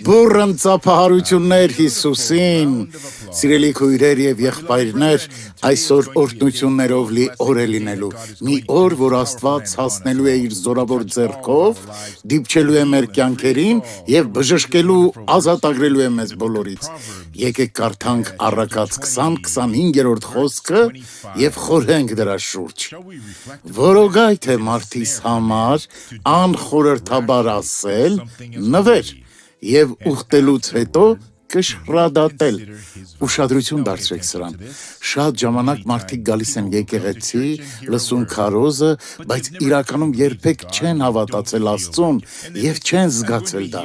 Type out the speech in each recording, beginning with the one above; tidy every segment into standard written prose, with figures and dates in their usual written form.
Բուրըն ծափահարություններ Հիսուսին, սիրելի քույրեր եւ եղբայրներ, այսօր օրհնություններով լի օր է լինելու, մի օր, որ Աստված հասնելու է իր զորավոր ձեռքով, դիպչելու է մեր կյանքերին եւ բժշկելու, ազատագրելու է մեզ բոլորից։ Եկեք կարդանք Առակաց 20-25-րդ խոսքը եւ խորհենք դրա շուրջ։ Որոգայ թե մարդիս համար անխորհրդաբար ասել, նվեր եւ ուխտելուց հետո կշռադատել, ուշադրություն դարձրեք սրան, շատ ժամանակ մարդիկ գալիս են եկեղեցի, լսում քարոզը, բայց իրականում երբեք չեն հավատացել Աստծուն եւ չեն զգացել դա,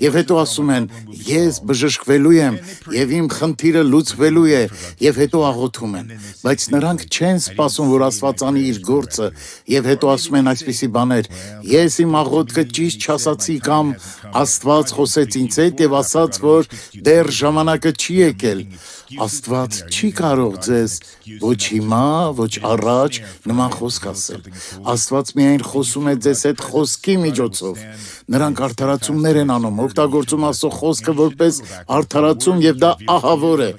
եւ հետո ասում են, ես բժշկվելու եմ եւ իմ խնդիրը լուծվելու է եւ հետո աղոթում են, բայց նրանք չեն սպասում, որ Աստված անի իր գործը եւ հետո ասում են այսպիսի բաներ, ես իմ աղոթքը ճիշտ չասացի կամ Աստված խոսեց ինձ հետ եւ ասաց, որ դեռ ժամանակը չի եկել, Աստված չի կարող ձեզ ոչ հիմա, ոչ առաջ նման խոսք ասել, Աստված միայն խոսում է ձեզ հետ խոսքի միջոցով, նրանք արդարացումներ են անում, օգտագործում Աստծո խոսքը որպես արդարացում եւ դա ահավոր է,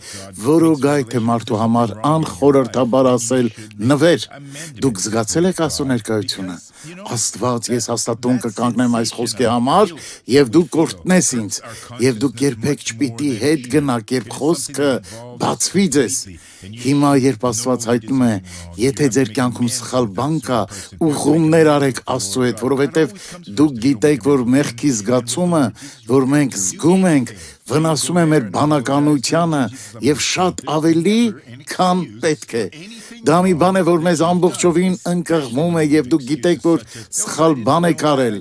որոգայ թե մարդու համար անխորհրդաբար ասել նվեր, դուք զգացել եք Աստծո ներկայությունը, Աստված ես հաստատուն կկանգնեմ այս խոսքի համար եւ դու կորտնես ինձ եւ դուք երբեք չպիտի հետ գնաք երբ խոսքը բացվի ձեզ հիմա երբ Աստված հայտնում է եթե ձեր կյանքում սխալ բան կա ուղղումներ արեք Աստծո հետ որովհետեւ դուք գիտեք որ մեղքի զգացումը որ մենք զգում ենք վնասում է մեր բանականությանը եւ շատ ավելի քան պետք է դա մի բան է որ մեզ ամբողջովին ընկղմում է եւ դուք գիտեք որ սխալ բան եք արել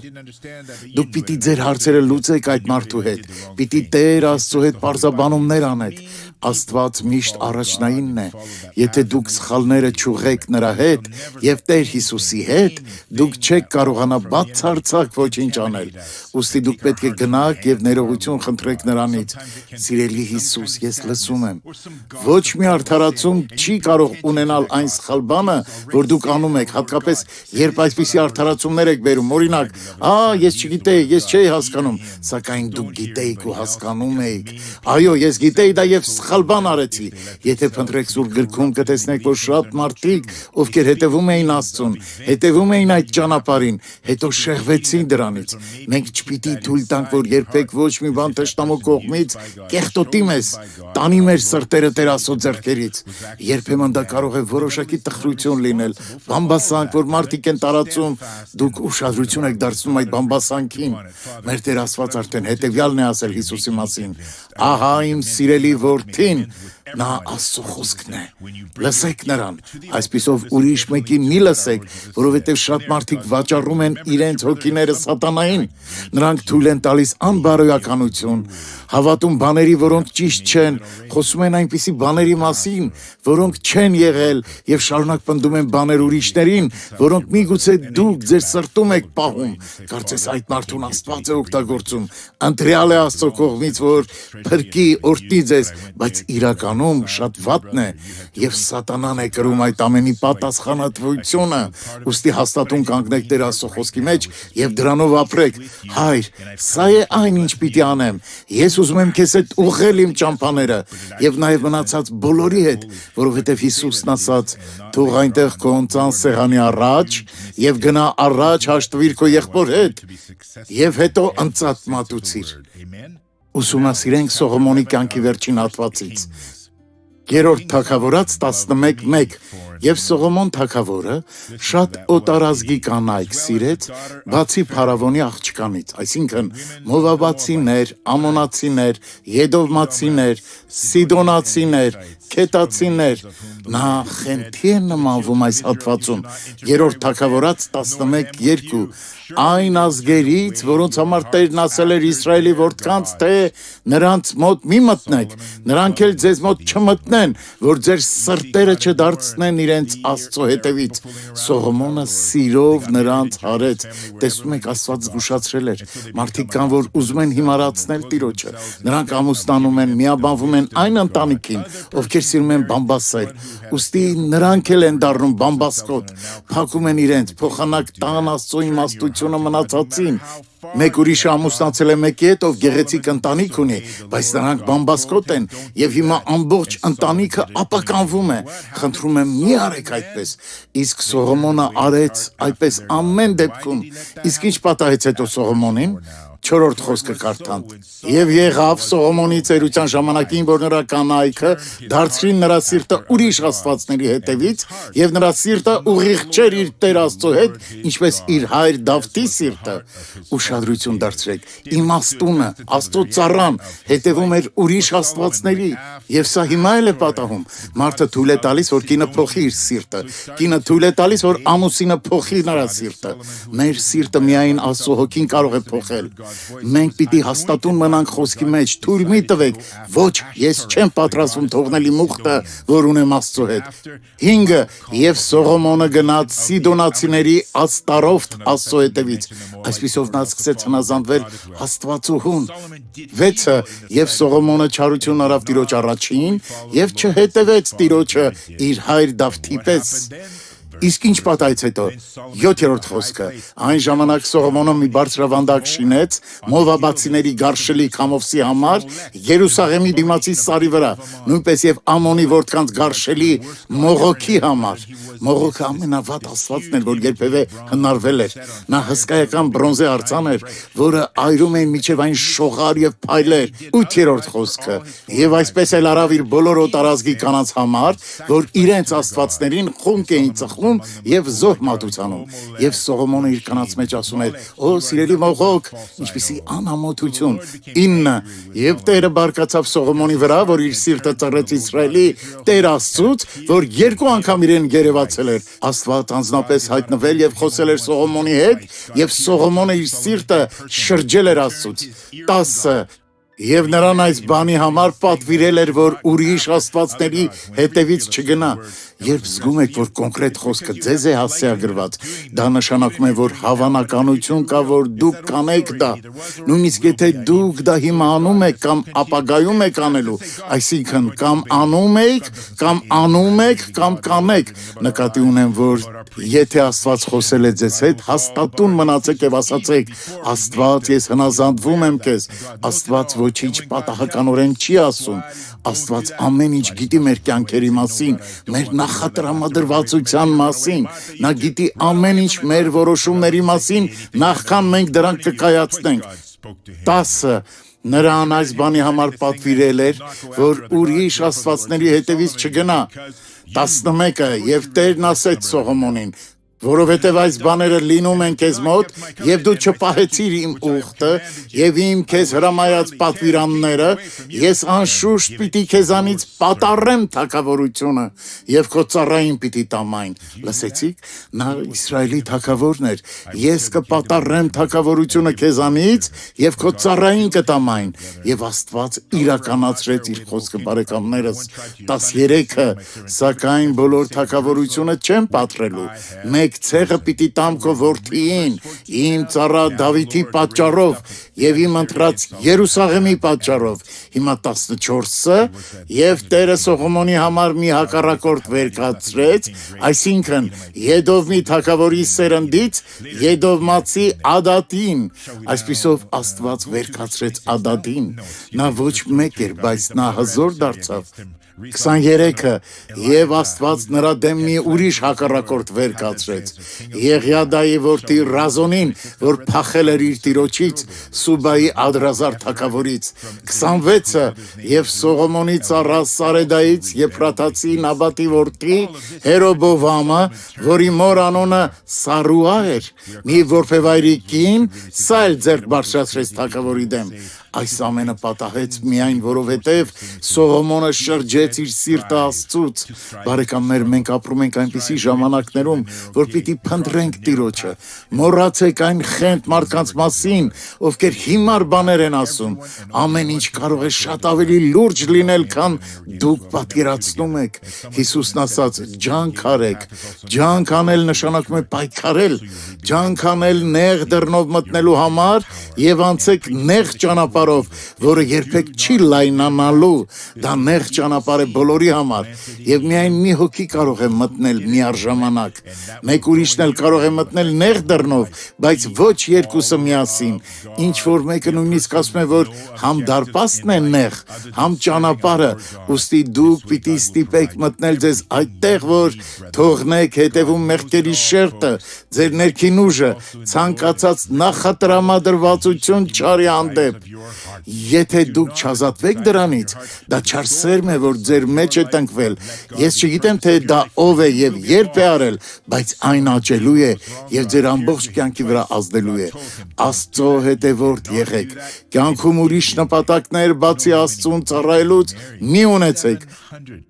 դուք պիտի ձեր հարցերը լուծեք այդ մարդու հետ պիտի Տեր Աստծո հետ պարզաբանումներ անեք Աստված միշտ առաջնայինն է եթե դուք սխալները չուղեք նրա հետ եւ Տեր Հիսուսի հետ դուք չեք կարողանա բացարձակ ոչինչ անել ուստի դուք պետք է գնաք եւ ներողություն խնդրեք նրանից սիրելի Հիսուս ես լսում եմ ոչ մի արդարացում չի կարող ունենալ այն սխալ բանը որ դուք անում եք հատկապես երբ այսպիսի արդարացումներ եք բերում օրինակ ես չգիտեի ես չէի հասկանում սակայն դուք գիտեիք ու հասկանում էիք այո ես գիտեի դա եւ սխալ բան արեցի եթե փնտրեք սուրբ գրքում կտեսնեք որ շատ մարդիկ ովքեր հետևում էին Աստծուն հետևում էին այդ ճանապարհին հետո շեղվեցին դրանից մենք չպիտի թույլ տանք որ երբեք ոչ մի բան թշնամու կողմից կեղտոտի մեզ տանի մեր սրտերը Տեր Աստծո ձեռքերից երբեմն դա կարող է որոշակի տխրություն լինել բամբասանք որ մարդիկ են տարածում դուք ուշադրություն եք դարձնում այդ բամբասանքին մեր Տեր Աստված արդեն հետևյալն է ասել Հիսուսի մասին ահա իմ սիրելի որդին նա Աստծո խոսքն է լսեք նրան այսպիսով ուրիշ մեկին մի լսեք որովհետև շատ մարդիկ վաճառում են իրենց հոգիները սատանային նրանք թույլ են տալիս անբարոյականություն հավատում բաների որոնք ճիշտ չեն խոսում են այնպիսի բաների մասին որոնք չեն եղել եւ շարունակ պնդում են բաներ ուրիշներին որոնք միգուցե դուք ձեր սրտում եք պահում կարծես այդ մարդուն Աստված է օգտագործում ընտրյալ է Աստծո կողմից որ փրկի օրհնի ձեզ բայց իրականում շատ վատն է եւ սատանան է կրում այդ ամենի պատասխանատվությունը ուստի հաստատուն կանգնեք Տեր Աստծո խոսքի մեջ եւ դրանով ապրեք հայր սա է այն ինչ պիտի անեմ ես ուզում եմ քեզ հետ ուղղել իմ ճամփաները եւ նաեւ մնացած բոլորի հետ որովհետեւ Հիսուսն ասաց թող այնտեղ քո ընծան սեղանի առաջ եւ գնա առաջ հաշտվիր քո եղբոր հետ եւ հետո ընծատ մատուցիր ուսումնասիրենք Սողոմոնի կյանքի վերջին հատվածից Երրորդ թագավորաց 11:1 Եվ Սողոմոն թագավորը շատ օտարազգի կանայք սիրեց, բացի Փարավոնի աղջկանից, այսինքն Մովաբացիներ, Ամոնացիներ, Եդովմացիներ, Սիդոնացիներ, Քետացիներ, նա խենթի է նմանվում այս հատվածում, երրորդ թագավորաց 11:2 Այն ազգերից, որոնց համար Տերն ասել էր Իսրայելի որդկանց, թե նրանց մոտ մի մտնեք, նրանք էլ ձեզ մոտ չմտնեն, որ ձեր սրտերը չդարձնեն իրենց Աստծո հետևից։ Սողոմոնը սիրով նրանց հարեց։ Տեսնում եք, Աստված զգուշացրել էր։ Մարդիկ կան, որ ուզում են հիմարացնել Տիրոջը։ Նրանք ամուսնանում են, միաբանվում են այն ընտանիքին, ովքեր սիրում են բամբասել։ Ուստի նրանք էլ են դառնում բամբասկոտ, փակում են իրենց, փոխանակ տան Աստծո իմաստությունը մնացածին, Մեկ ուրիշը ամուսնացել է մեկի հետ, ով գեղեցիկ ընտանիք ունի, բայց նրանք բամբասկոտ են, եւ հիմա ամբողջ ընտանիքը ապականվում է։ Խնդրում եմ, մի արեք այդպես։ Իսկ Սողոմոնը արեց այդպես ամեն դեպքում։ Իսկ ինչ պատահեց հետո Սողոմոնին։ 4-րդ խոսքը կարդանք։ Եվ եղավ Սողոմոնի ծերության ժամանակին, որ նրա կանայքը դարձրին նրա սիրտը ուրիշ աստվածների հետևից, եւ նրա սիրտը ուղիղ չէր իր Տեր Աստծո հետ, ինչպես իր հայր Դավթի սիրտը։ Ուշադրություն դարձրեք, իմաստունը, Աստծո ծառան հետևում էր ուրիշ աստվածների, եւ սա հիմա էլ է պատահում։ Մարդը թույլ է տալիս, որ կինը փոխի իր սիրտը, կինը թույլ է տալիս, որ ամուսինը փոխի նրա սիրտը։ Մեր սիրտը միայն Աստծո հոգին կարող է փոխել։ Մենք պիտի հաստատուն մնանք խոսքի մեջ, թույլ մի տվեք, ոչ, ես չեմ պատրաստվում թողնել իմ ուխտը, որ ունեմ Աստծո հետ։ 5. Եվ Սողոմոնը գնաց Սիդոնացիների Աստարոֆթ Աստծո հետևից, այսպիսով նա սկսեց հնազանդվել Աստվածուհուն։ 6. Եվ Սողոմոնը չարություն արավ Տիրոջ առաջին, եւ չհետևեց Տիրոջը իր հայր Դավթի պես։ Իսկ ինչ պատահեց հետո։ 7-րդ խոսքը։ Այն ժամանակ Սողոմոնը մի բարձրավանդակ շինեց Մովաբացիների գարշելի Քամովսի համար Երուսաղեմի դիմացի սարի վրա, նույնպես եւ Ամոնի որդկանց գարշելի Մողոքի համար։ Մողոքը ամենավատ աստվածն էր, որ երբևէ հնարվել էր։ Նա հսկայական բրոնզե արձան էր, որը այրում էին միջև այն շողար եւ փայլեր։ 8-րդ խոսքը։ Եվ այսպես էլ արավ իր բոլոր օտարազգի կանանց համար, որ իրենց աստվածներին խունկ էին ծխում եւ զոհ մատուցանում։ Եվ Սողոմոնը իր կանանց մեջ ասում էր. «Օ սիրելի Մողոք, ինչպիսի անամոթություն»։ 9. Եվ Տերը բարկացավ Սողոմոնի վրա, որ իր սիրտը ծռեց Իսրայելի Տեր Աստծուց, որ 2 անգամ իրեն գերեվացել էր։ Աստված անձնապես հայտնվել եւ խոսել էր Սողոմոնի հետ, եւ Սողոմոնը իր սիրտը շրջել էր Աստծուց։ 10. Եվ նրան այս բանի համար պատվիրել էր, որ ուրիշ աստվածների հետևից չգնա։ Երբ զգում եք, որ կոնկրետ խոսքը ձեզ է հասցեագրված, դա նշանակում է, որ հավանականություն կա, որ դուք կանեք դա։ Նույնիսկ եթե դուք դա հիմա անում եք կամ ապագայում եք անելու, այսինքն կամ անում եք, կամ անում եք, կամ կանեք, նկատի ունեմ, որ եթե Աստված խոսել է ձեզ հետ, հաստատուն մնացեք եւ ասացեք. Աստված, ես հնազանդվում եմ քեզ։ Աստված ոչինչ պատահականորեն չի ասում։ Աստված ամեն ինչ գիտի մեր կյանքերի մասին, մեր նախատրամադրվածության մասին։ Նա գիտի ամեն ինչ մեր որոշումների մասին, նախքան մենք դրանք կկայացնենք։ 10. Նրան այս բանի համար պատվիրել էր, որ ուրիշ աստվածների հետևից չգնա։ 11. Եվ Տերն ասեց Սողոմոնին. որովհետև այս բաները լինում են քեզ մոտ, եւ դու չպահեցիր իմ ուխտը եւ իմ քեզ հրամայած պատվիրանները, ես անշուշտ պիտի քեզանից պատառեմ թագավորությունը եւ քո ծառային պիտի տամ այն։ Լսեցիք, նա Իսրայելի թագավորն էր։ Ես կպատառեմ թագավորությունը քեզանից եւ քո ծառային կտամ այն։ Եվ Աստված իրականացրեց իր խոսքը, բարեկամներս։ 13-ը, սակայն բոլոր թագավորությունը չեմ պատռելու։ Մեկ ցեղը պիտի տամ քո որդիին, իմ ծառա Դավիթի պատճառով եւ իմ ընտրած Երուսաղեմի պատճառով։ Հիմա 14-ը, եւ Տերը Սողոմոնի համար մի հակառակորդ վերկացրեց, այսինքն Եդովմի թագավորի սերնդից Եդովմացի Ադատին։ Այսպիսով Աստված վերկացրեց Ադատին։ Նա ոչ մեկ էր, բայց նա հզոր դարձավ։ 23-ը, եւ Աստված նրա դեմ մի ուրիշ հակառակորդ վերկացրեց, Եղիադայի որդի Ռազոնին, որ փախել էր իր տիրոջից, Սուբայի ադրազար թագավորից։ 26-ը, եւ Սողոմոնի ծառա Սարեդայից Եփրաթացի Նաբատի որդի Հերոբովամը, որի մոր անունը Սարուա էր, մի որբևայրի կին, սա էլ ձեռք բարձրացրեց թագավորի դեմ։ Այս ամենը պատահեց միայն որովհետև Սողոմոնը շրջեց իր սիրտը Աստծուց։ Բարեկամներ, մենք ապրում ենք այնպիսի ժամանակներում, որ պիտի փնտրենք Տիրոջը։ Մոռացեք այն խենթ մարդկանց մասին, ովքեր հիմար բաներ են ասում։ Ամեն ինչ կարող է շատ ավելի լուրջ լինել, քան դուք պատկերացնում եք։ Հիսուսն ասաց. ջանք արեք։ Ջանք անել նշանակում է պայքարել։ Ջանք անել նեղ դռնով մտնելու համար եւ անցեք նեղ ճանապարհ ճանապարհով, որը երբեք չի լայնանալու, դա նեղ ճանապարհ է բոլորի համար, եւ միայն մի հոգի կարող է մտնել միառժամանակ։ Մեկ ուրիշն էլ կարող է մտնել նեղ դռնով, բայց ոչ երկուսը միասին։ Ինչ որ մեկը նույնիսկ ասում է, որ համ դարպասն է նեղ, համ ճանապարհը, ուստի դուք պիտի ստիպեք մտնել ձեզ այդտեղ, որ թողնեք հետևում մեղքերի շերտը, ձեր ներքին ուժը, ցանկացած նախատրամադրվածություն չարի հանդեպ։ Եթե դուք չազատվեք դրանից, դա չար սերմ է, որ ձեր մեջ է տնկվել։ Ես չգիտեմ, թե դա ով է եւ երբ է արել, բայց այն աճելու է եւ ձեր ամբողջ կյանքի վրա ազդելու է։ Աստծո հետևորդ եղեք։ Կյանքում ուրիշ նպատակներ բացի Աստծուն ծառայելուց մի ունեցեք։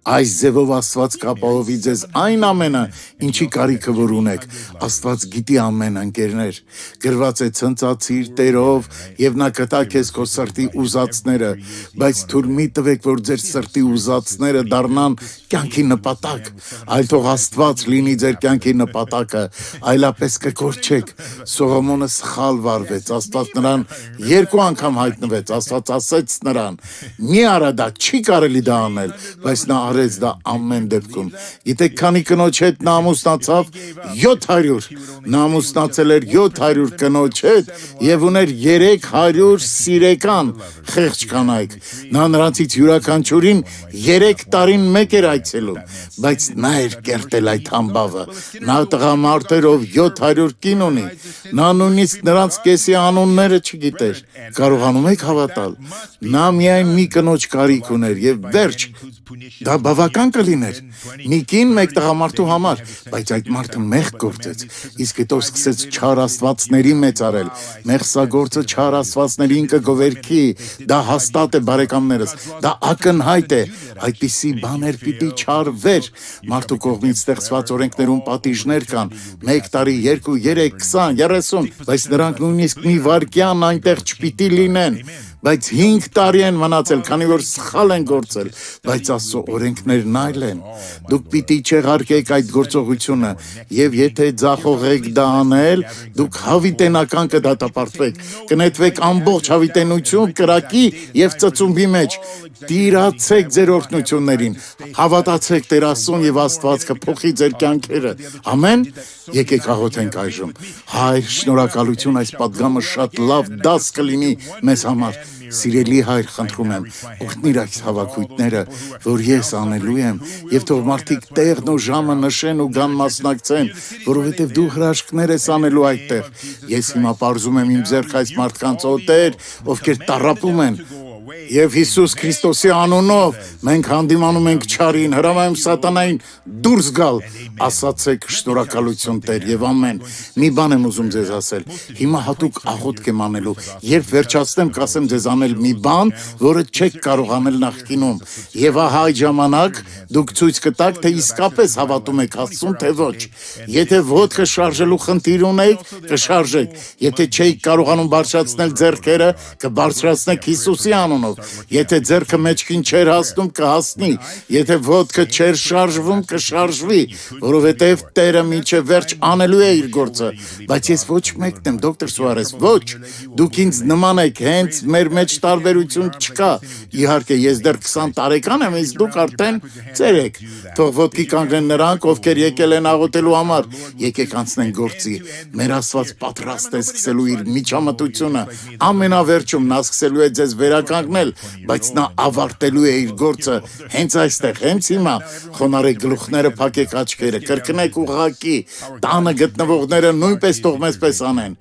Այս ձևով Աստված կապահովի ձեզ այն ամենը, ինչի կարիքը որ ունեք։ Աստված գիտի ամեն ընկերներ։ Գրված է ցնծացիր Տերով եւ նա կտա քեզ քո սրտի ուզածները, բայց թույլ մի տվեք, որ ձեր սրտի ուզածները դառնան կյանքի նպատակ, այլ թող Աստված լինի ձեր կյանքի նպատակը, այլապես կկորչեք։ Սողոմոնը սխալ վարվեց, Աստված նրան երկու անգամ հայտնվեց, Աստված ասեց նրան. «Մի արա դա, չի կարելի դա անել», բայց նա արեց դա ամեն դեպքում։ Գիտեք, քանի կնոջ հետ նա ամուսնացավ 700, նա ամուսնացել էր 700 կնոջ հետ եւ ուներ 300 սիրեկան խեղճ կանայք։ Նա նրանցից յուրաքանչյուրին 3 տարին մեկ էր այցելում, բայց նա էր կերտել այդ համբավը։ Նա տղամարդ էր, ով 700 կին ունի։ Նա նույնիսկ նրանց կեսի անունները չգիտեր։ Կարողանում եք հավատալ։ Նա միայն մի կնոջ կարիք ուներ եւ վերջ։ Դա բավական կլիներ մի կին մեկ տղամարդու համար, բայց այդ մարդը մեղք գործեց, իսկ հետո սկսեց չար աստվածների մեծարել։ Մեղսագործը չար աստվածներին կգովերքի, դա հաստատ է բարեկամներս, դա ակնհայտ է, այդպիսի բաներ պիտի չարվեր։ Մարդու կողմից ստեղծված օրենքներում պատիժներ կան, 1 տարի, 2, 3, 20, 30, բայց նրանք նույնիսկ մի վայրկյան այնտեղ չպիտի լինեն։ Բայց 5 տարի են մնացել, քանի որ սխալ են գործել, բայց Աստծո օրենքներն այլ են։ Դուք պիտի չեղարկեք այդ գործողությունը, եւ եթե ձախողեք դա անել, դուք հավիտենական կդատապարտվեք, կնետվեք ամբողջ հավիտենություն կրակի եւ ծծումբի մեջ։ Տիրացեք ձեր օրհնություններին, հավատացեք Տեր Աստծուն եւ Աստված կփոխի ձեր կյանքերը։ Ամեն։ Եկեք աղոթենք այժմ։ Հայր, շնորհակալություն, այս պատգամը շատ լավ դաս կլինի մեզ համար։ Սիրելի Հայր, խնդրում եմ, օրհնիր այս հավաքույթները, որ ես անելու եմ, եւ թող մարդիկ տեղն ու ժամը նշեն ու գան մասնակցեն, որովհետեւ դու հրաշքներ ես անելու այդտեղ։ Ես հիմա պարզում եմ իմ ձեռք այս մարդկանց օտեր, ովքեր տառապում են։ Եվ Հիսուս Քրիստոսի անունով մենք հանդիմանում ենք չարին, հրամայում սատանային դուրս գալ։ Ասացեք շնորհակալություն Տեր եւ ամեն։ Մի բան եմ ուզում ձեզ ասել։ Հիմա հատուկ աղոթք եմ անելու։ Երբ վերջացնեմ, կասեմ ձեզ անել մի բան, որը չեք կարող անել նախկինում։ Եվ ահա այդ ժամանակ դուք ցույց կտաք, թե իսկապես հավատում եք Աստծուն, թե ոչ։ Եթե ոտքը շարժելու խնդիր ունեք, կշարժեք։ Եթե չեք կարողանում բարձրացնել ձեռքերը, կբարձրացնեք Հիսուսի անունով։ Եթե ձեռքը մեջքին չեր հասնում, կհասնի։ Եթե ոտքը չեր շարժվում, կշարժվի, որովհետև Տերը մինչև վերջ անելու է իր գործը։ Բայց ես ոչ մեկն եմ, դոկտոր Սուարես, ոչ։ Դուք ինձ նման եք, հենց մեր մեջ տարբերություն չկա։ Իհարկե, ես դեռ 20 տարեկան եմ, իսկ դուք արդեն ծեր եք։ Թող ոտքի կանգնեն նրանք, ովքեր եկել են աղոթելու համար։ Եկեք անցնենք գործի։ Մեր Աստված պատրաստ է սկսելու իր միջամտությունը։ Ամենավերջում նա սկսելու է ձեզ վերականգնել, բայց նա ավարտելու է իր գործը հենց այստեղ, հենց հիմա։ Խոնարհեք գլուխները, փակեք աչքերը, կրկնեք ուղղակի, տանը գտնվողները նույնպես թող մեզպես անեն։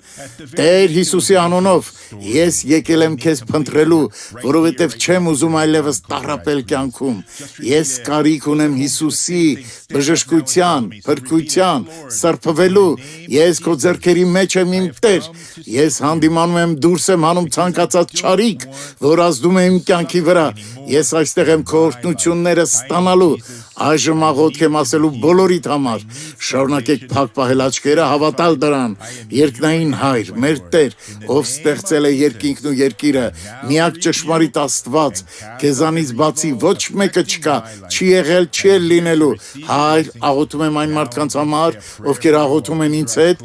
Տեր Հիսուսի անունով ես եկել եմ քեզ փնտրելու, որովհետև չեմ ուզում այլևս տառապել կյանքում։ Ես կարիք ունեմ Հիսուսի բժշկության, փրկության, սրբվելու։ Ես քո ձեռքերի մեջ եմ, իմ Տեր։ Ես հանդիմանում եմ, դուրս եմ հանում ցանկացած չարիք, որ ազդում է իմ կյանքի վրա։ Ես այստեղ եմ քո օրհնությունները ստանալու։ Այժմ աղոթք եմ ասելու բոլորիդ համար, շարունակեք փակ պահել աչքերը, հավատալ դրան, երկնային Հայր, մեր Տեր, ով ստեղծել է երկինքն ու երկիրը, միակ ճշմարիտ Աստված, քեզանից բացի ոչ մեկը չկա, չի եղել, չի էլ լինելու։ Հայր, աղոթում եմ այն մարդկանց համար, ովքեր աղոթում են ինձ հետ,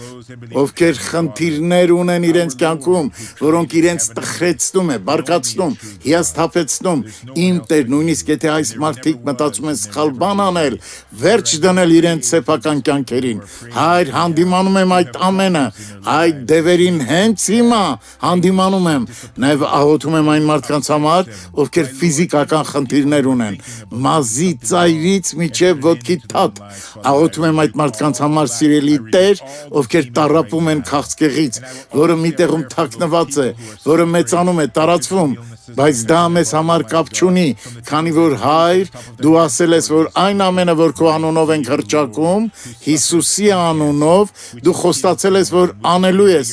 ովքեր խնդիրներ ունեն իրենց կյանքում, որոնք իրենց տխրեցնում է, բարկացնում, հիասթափեցնում, իմ Տեր, նույնիսկ եթե այս մարդիկ մտածում են սխալ բան անել, վերջ դնել իրենց սեփական կյանքերին։ Հայր, հանդիմանում եմ այդ ամենը, այդ դևերին հենց հիմա հանդիմանում եմ, նաև աղոթում եմ այն մարդկանց համար, ովքեր ֆիզիկական խնդիրներ ունեն, մազի ծայրից մինչև ոտքի թաթ։ Աղոթում եմ այդ մարդկանց համար, սիրելի Տեր, ովքեր տառապում են քաղցկեղից, որը մի տեղում թաքնված է, որը մեծանում է, տարածվում, բայց դա մեզ համար կապ չունի, քանի որ Հայր, դու ասել ես, որ այն ամենը, որ քո անունով ենք հռչակում, Հիսուսի անունով, դու խոստացել ես, որ անելու ես։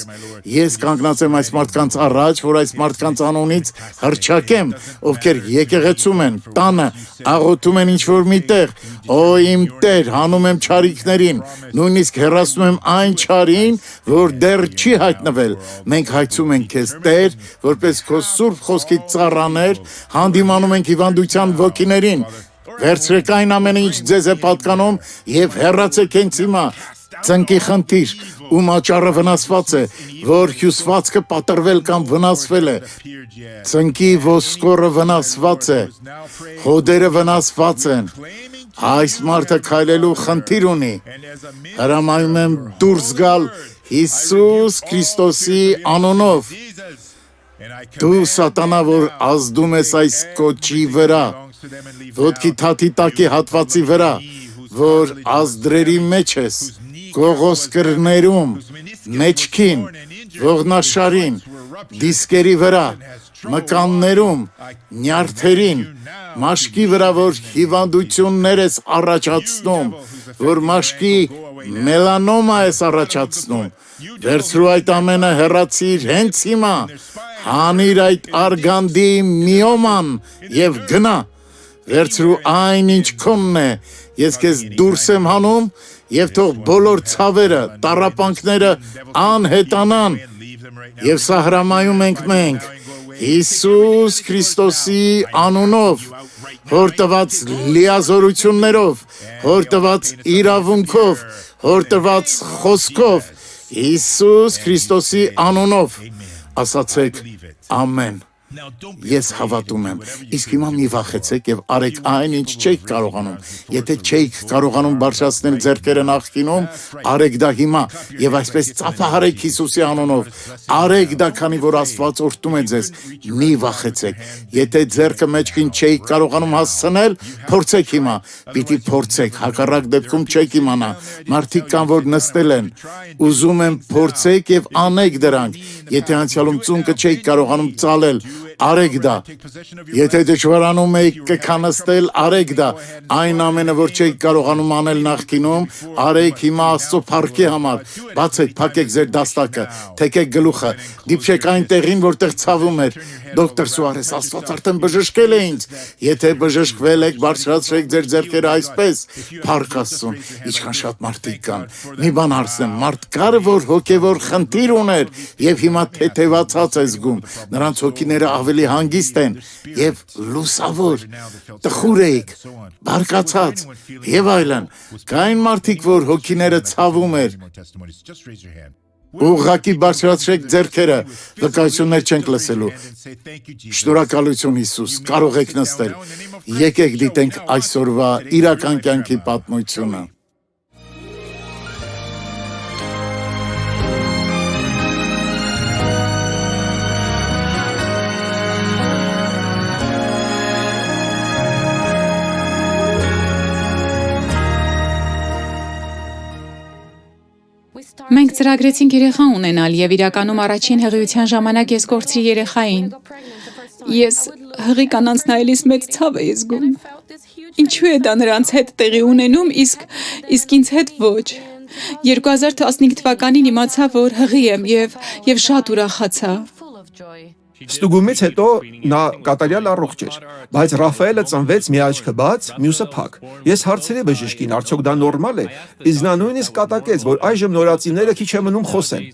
Ես կանգնած եմ այս մարդկանց առաջ, որ այս մարդկանց անունից հռչակեմ, ովքեր եկեղեցում են, տանը, աղոթում են ինչ-որ միտեղ, օ իմ Տեր, հանում եմ չարիքներին, նույնիսկ հեռացնում եմ այն չարին, որ դեռ չի հայտնվել։ Մենք հայցում ենք քեզ, Տեր, որպես քո սուրբ խոսքի ծառաներ, հանդիմանում ենք հիվանդության ոգիներին, վերցրեք այն ամենը, ինչ ձեզ է պատկանում և հեռացեք հենց հիմա, ծնկի խնդիր, ում աճառը վնասված է, որ հյուսվածքը պատրվել կամ վնասվել է, ծնկի ոսկորը վնասված է, հոդերը վնասված են, այս մարդը քայլելու խնդիր ունի, հրամայում եմ դուրս գալ Հիսուս Քրիստոսի անունով։ Դու սատանա, որ ազդում ես այս կոչի վրա, ոտքի թաթի տակի հատվածի վրա, որ ազդրերի մեջ ես, կողոսկրներում, մեջքին, ողնաշարին, դիսկերի վրա, մկաններում, նյարդերին, մաշկի վրա, որ հիվանդություններ ես առաջացնում, որ մաշկի մելանոմա ես առաջացնում, վերցրու այդ ամենը հեռացիր հենց հիմա, հանիր այդ արգանդի միոման և գնա, վերցրու այն ինչ քոնն է, ես քեզ դուրս եմ հանում և թող բոլոր ցավերը, տառապանքները անհետանան և սա հրամայում ենք մենք Հիսուս Քրիստոսի անունով, հոր տված լիազորություններով, հոր տված իրավունքով, հոր տված խոսքով, Հիսուս Քրիստոսի անունով, ասացեք ամեն։ Ես հավատում եմ, իսկ հիմա մի վախեցեք և արեք այն, ինչ չեք կարողանում, եթե չեք կարողանում բարձրացնել ձեռքերը նախկինում, արեք դա հիմա և այսպես ծափահարեք Հիսուսի անունով, արեք դա, քանի որ Աստված օրհնում է ձեզ, մի վախեցեք, եթե ձեռքը մեջքին չեք կարողանում հասցնել, փորձեք հիմա, պիտի փորձեք, հակառակ դեպքում չեք իմանա, մարդիկ կան, որ նստել են, ուզում եմ փորձեք և անեք դրանք, եթե անցյալում ծունկը չեք կարողանում ծալել, արեք դա, եթե դժվարանում եք կքանստել, արեք դա, այն ամենը, որ չեք կարողանում անել նախկինում, արեք հիմա Աստծո փառքի համար, բացեք, փակեք ձեր դաստակը, թեքեք գլուխը, դիպչեք այն տեղին, որտեղ ցավում էր, դոկտոր Սուարես, Աստված արդեն բժշկել է ինձ, եթե բժշկվել եք, բարձրացրեք ձեր ձեռքերը այսպես, փառք Աստծուն, ինչքան շատ մարդիկ կան, մի բան հարցնեմ, մարդ կար, որ հոգևոր խնդիր ուներ և հիմա թեթևացած է զգում, նրանց հոգիները ավելի հանգիստ են և լուսավոր, տխուր էիք, բարկացած և այլն, կային մարդիկ, որ հոգիները ցավում էր, ուղղակի բարձրացրեք ձեռքերը, վկայություններ չենք լսելու, շնորհակալություն Հիսուս, կարող եք նստել, եկեք դիտենք այսօրվա իրական կյանքի պատմությունը։ Մենք ծրագրեցինք երեխա ունենալ և իրականում առաջին հղիության ժամանակ ես կորցրի երեխային։ Ես հղի կանանց նայելիս մեծ ցավ էի զգում։ Ինչու է դա նրանց հետ տեղի ունենում, իսկ ինձ հետ ոչ։ 2015 թվականին իմացա, որ հղի եմ և շատ ուրախացա։ Ստուգումից հետո նա կատարյալ առողջ էր, բայց Ռաֆայելը ծնվեց մի աչքը բաց, մյուսը փակ։ Ես հարցրի բժշկին, արդյոք դա նորմալ է, իսկ նա նույնիսկ կատակեց, որ այժմ նորածինները քիչ է մնում խոսեն։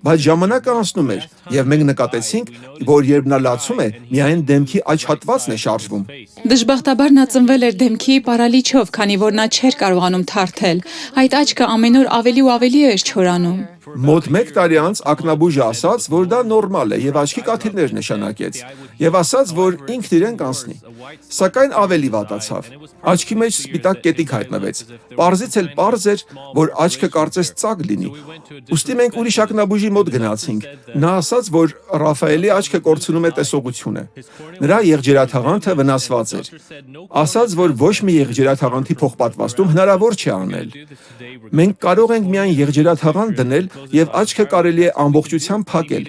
Բայց ժամանակը անցնում էր, եւ մենք նկատեցինք, որ երբ նա լացում է, միայն դեմքի աջ հատվածն է շարժվում։ Դժբախտաբար նա ծնվել էր դեմքի պարալիչով, քանի որ նա չէր կարողանում թարթել։ Այդ աչքը ամեն օր ավելի ու ավելի էր չորանում։ Մոտ 1 տարի անց ակնաբուժը ասաց, որ դա նորմալ է եւ աչքի կաթիլներ նշանակեց եւ ասաց, որ ինքն իրեն կանցնի։ Սակայն ավելի վատացավ։ Աչքի մեջ սպիտակ կետիկ հայտնվեց։ Պարզից էլ պարզ էր, որ աչքը կարծես ծակ լինի։ Ուստի մենք ուրիշ ակնաբուժի մոտ գնացինք։ Նա ասաց, որ Ռաֆայելի աչքը կորցնում է տեսողությունը։ Նրա եղջերաթաղանթը վնասված էր։ Ասաց, որ ոչ մի եղջերաթաղանթի փոխպատվաստում հնարավոր չէ անել։ Մենք կարող ենք միայն եղջերաթաղանթ դնել եւ աչքը կարելի է ամբողջությամբ փակել։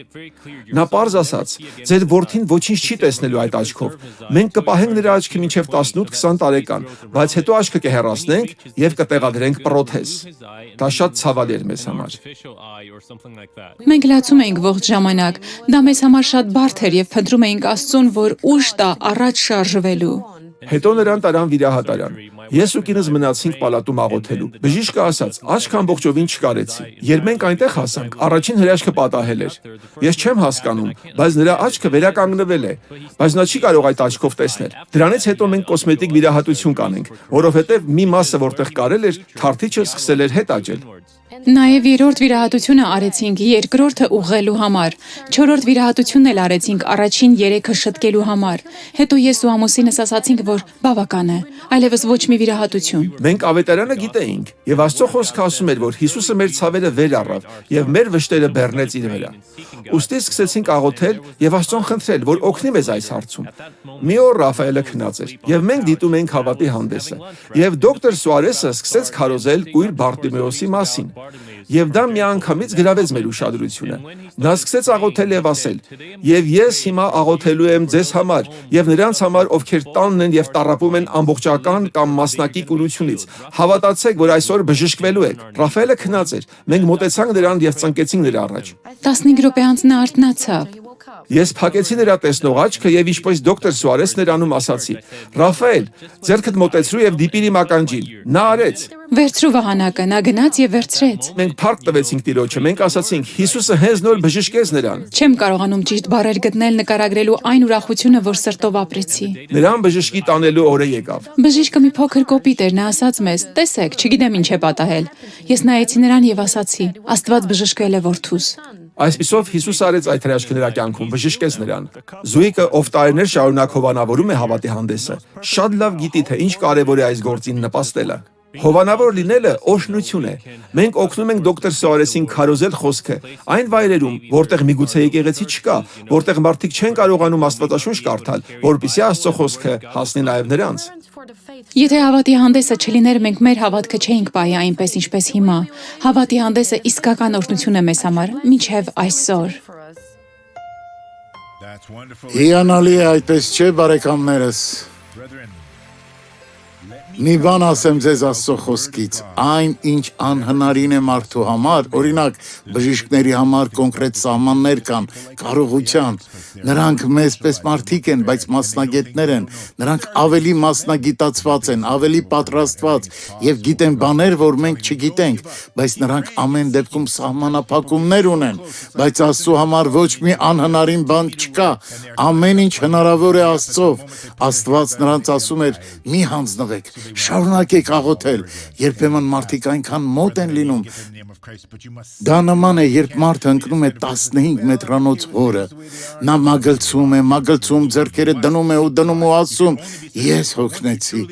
Նա պարզ ասաց. «Ձեր որդին ոչինչ չի տեսնելու այդ աչքով։ Մենք կպահենք նրա աչքը մինչև 18-20 տարեկան, բայց հետո աչքը կհեռացնենք եւ կտեղադրենք պրոթեզ»։ Դա շատ ցավալի էր մեզ համար։ Մենք լացում էինք ողջ ժամանակ։ Դա մեզ համար շատ բարդ էր եւ փնտրում էինք Աստծուն, որ ուժ տա առաջ շարժվելու։ Հետո նրան տարան վիրահատարան։ Ես ու կինս մնացինք պալատում աղոթելու։ Բժիշկը ասաց. «Աչքը ամբողջովին չկարեցի»։ Երբ մենք այնտեղ հասանք, առաջին հրաշքը պատահել էր։ Ես չեմ հասկանում, բայց նրա աչքը վերականգնվել է, բայց նա չի կարող այդ աչքով տեսնել։ Դրանից հետո մենք կոսմետիկ վիրահատություն կանենք, որովհետև մի մասը, որտեղ կարել էր, թարթիչը սկսել էր հետ աճել։ Նաև երրորդ վիրահատությունը արեցինք երկրորդը ուղղելու համար։ Չորրորդ վիրահատությունն էլ արեցինք առաջին 3-ը շտկելու համար։ Հետո ես ու ամուսինս ասացինք, որ բավական է, այլևս ոչ մի վիրահատություն։ Մենք ավետարանը գիտեինք, եւ Աստծո խոսքը ասում էր, որ Հիսուսը մեր ցավերը վեր առավ եւ մեր վշտերը բեռնեց իր վրա։ Ուստի սկսեցինք աղոթել եւ Աստծուն խնդրել, որ օգնի մեզ այս հարցում։ Մի օր Ռաֆայելը քնած էր եւ մենք դիտում էինք հավատի հանդեսը։ Եվ դոկտոր Սուարեսը սկսեց քարոզել կույր Բարտիմեոսի մասին։ Եվ դա միանգամից գրավեց մեր ուշադրությունը։ Նա սկսեց աղոթել եւ ասել. «Եվ ես հիմա աղոթելու եմ ձեզ համար եւ նրանց համար, ովքեր տանն են եւ տառապում են ամբողջական կամ մասնակի կուրությունից։ Հավատացեք, որ այսօր բժշկվելու եք»։ Ռաֆայելը քնած էր։ Մենք մոտեցանք նրան եւ ծնկեցինք նրա առաջ։ 15 րոպե անց նա արթնացավ։ Ես փակեցի նրա տեսնող աչքը եւ ինչպես դոկտոր Սուարեսն էր անում ասացի. «Ռաֆայել, ձեռքդ մոտեցրու եւ դիպիր իմ ականջին»։ Նա արեց։ Վերցրու վահանակը, նա գնաց եւ վերցրեց։ Մենք փառք տվեցինք Տիրոջը, մենք ասացինք. «Հիսուսը հենց նոր բժշկեց նրան»։ Չեմ կարողանում ճիշտ բառեր գտնել նկարագրելու այն ուրախությունը, որ սրտով ապրեցի։ Նրան բժշկի տանելու օրը եկավ։ Բժիշկը մի փոքր կոպիտ էր, նա ասաց մեզ. «Տեսեք, չգիտեմ ինչ է պատահել»։ Ես նայեցի նրան եւ ասացի. «Աստված բժշկել է որդուս»։ Այսպիսով Հիսուս արեց այդ հրաշքը նրա կյանքում, բժշկեց նրան։ Զույգը, ով տարիներ շարունակ հովանավորում է հավատի հանդեսը, շատ լավ գիտի, թե ինչ կարևոր է այս գործին նպաստելը։ Հովանավոր լինելը օրհնություն է։ Մենք օգնում ենք դոկտոր Սուարեսին քարոզել խոսքը այն վայրերում, որտեղ միգուցե եկեղեցի չկա, որտեղ մարդիկ չեն կարողանում Աստվածաշունչ կարդալ, որպեսզի Աստծո խոսքը հասնի նաև նրանց։ Եթե հավատի հանդեսը չլիներ, մենք մեր հավատքը չէինք պահի այնպես, ինչպես հիմա։ Հավատի հանդեսը իսկական օրհնություն է մեզ համար, մինչև այսօր։ Հիանալի է, այդպես չէ, բարեկամներս։ Մի բան ասեմ ձեզ Աստծո խոսքից, այն ինչ անհնարին է մարդու համար, օրինակ բժիշկների համար կոնկրետ սահմաններ կան, կարողության, նրանք մեզպես մարդիկ են, բայց մասնագետներ են, նրանք ավելի մասնագիտացված են, ավելի պատրաստված եւ գիտեն բաներ, որ մենք չգիտենք, բայց նրանք ամեն դեպքում սահմանափակումներ ունեն, բայց Աստծո համար ոչ մի անհնարին բան չկա, ամեն ինչ հնարավոր է Աստծով, Աստված նրանց ասում էր՝ մի հանձնվեք, շարունակեք աղոթել, երբեմն մարդիկ այնքան մոտ են լինում։ Դա նման է, երբ մարդը ընկնում է 15 մետրանոց հորը, նա մագլցում, ձեռքերը դնում ու ասում, ես հոգնեցի,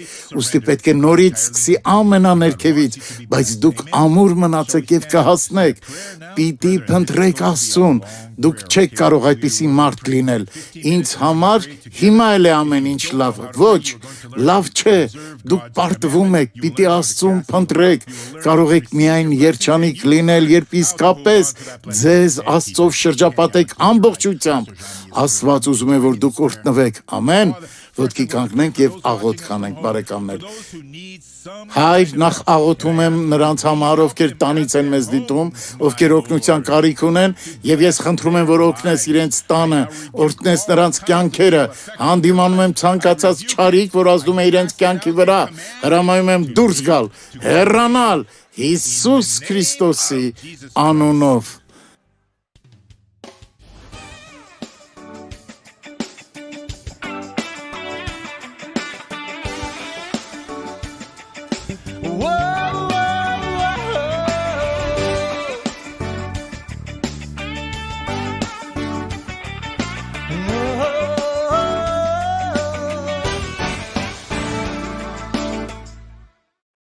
ուստի պետք է նորից սկսի ամենաներքևից, բայց դուք ամուր մնացեք եւ կհասնեք, պիտի փնտրեք Աստծուն, դուք չեք կարող այդպիսի մարդ լինել, ինձ համար հիմա էլ է ամեն ինչ լավ, ոչ, լավ չէ, դուք պարտվում եք, պիտի Աստծուն փնտրեք, կարող եք միայն երջանիկ լինել, երբ իսկապես ձեզ Աստծով շրջապատեք ամբողջությամբ, Աստված ուզում է, որ դուք օրհնվեք, ամեն, ոտքի կանգնենք եւ աղոթ կանենք, բարեկամներ։ Հայր, նախ աղոթում եմ նրանց համար, ովքեր տանից են մեզ դիտում, ովքեր օգնության կարիք ունեն, եւ ես խնդրում եմ, որ օգնես իրենց տանը, օրհնես նրանց կյանքերը, հանդիմանում եմ ցանկացած չարիք, որ ազդում է իրենց կյանքի վրա, հրամայում եմ դուրս գալ, հեռանալ Հիսուս Քրիստոսի անունով։